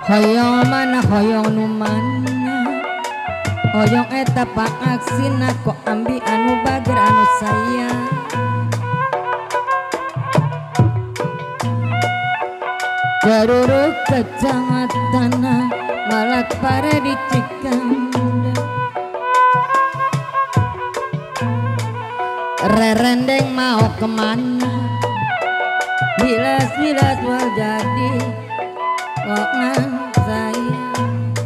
hoyong mana hoyong nu mana hoyong eta pangaksina kok ambi anu bager anu sayang Jaruruk kecamatan malak para di Cikanda rerendeng mau kemana bilas-bilas mau jadi kok nang sayang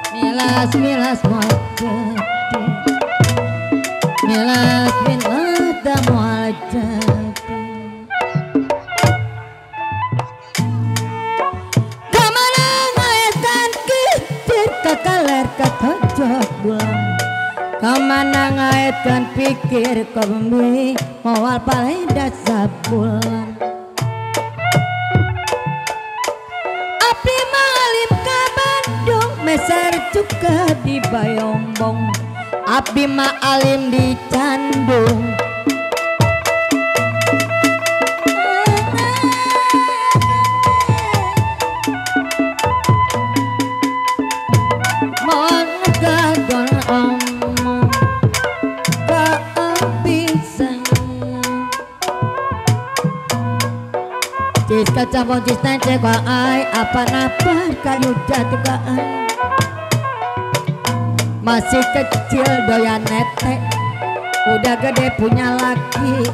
milas-milas mau jadi milas-milas dah mau jadi kemana ngaetan kicir kekaler ketojok bulan kemana ngaetan pikir kembi mawal paleda sabulan api malim ka Bandung meser juga di Bayombong api maalim di Candung mohon gagal omong keabisan cis kacang cis tence baai apa-apa kayu jatuh baai masih kecil doyan netek udah gede punya laki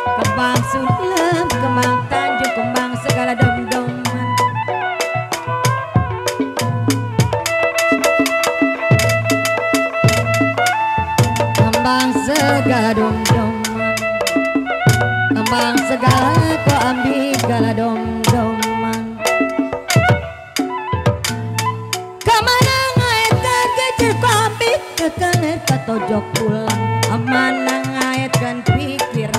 kembang sulam kembang tanjung kembang segala dom-doman kembang segala dom-doman kembang segala kok ambil segala dom-doman kemana ngaetan kecil kok ambil kekaler ketojok pulang amana ngaetkan pikir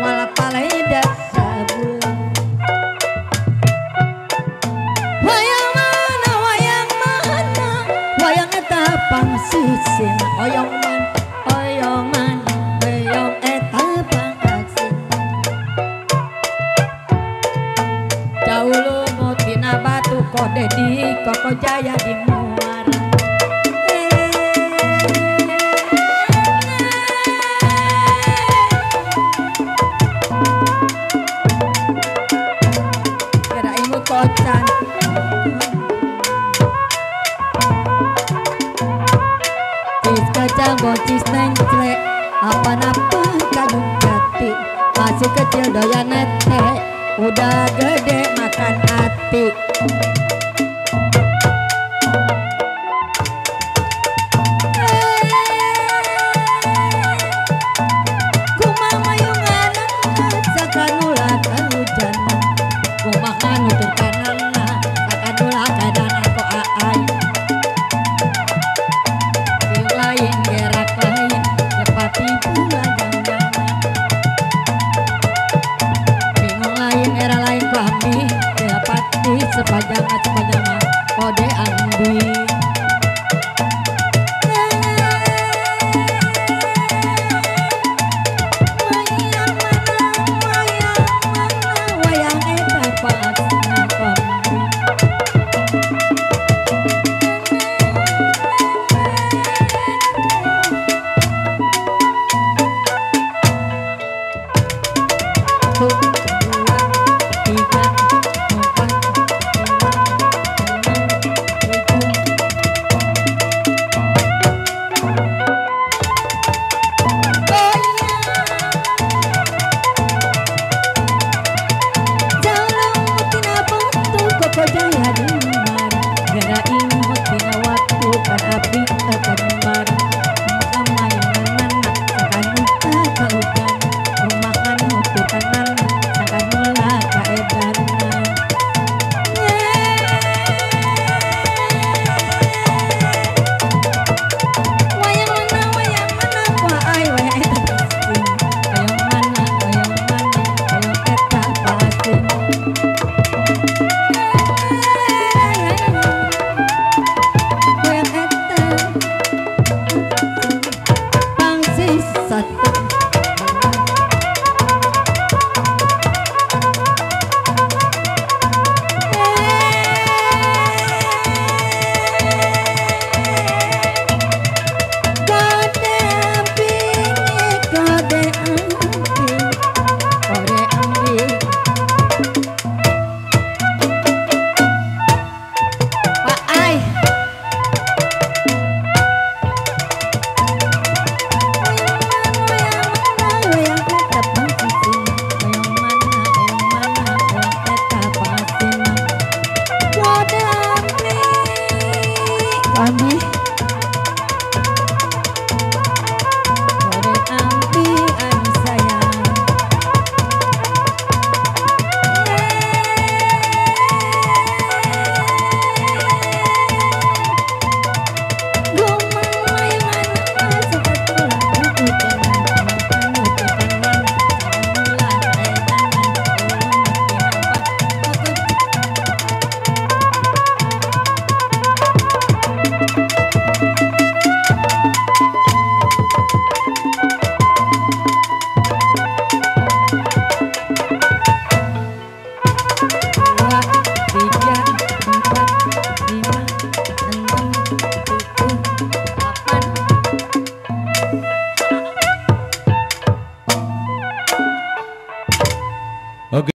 wala paleda sabulan wayang mana wayang eta pangsisin oyong man oyong eta pangaksin jauh mau tina batu kode di koko jaya di muara kira imu kocan cis kacang bocis nenclek apa-apa kayu jati masih kecil doyan netek udah gede makan hati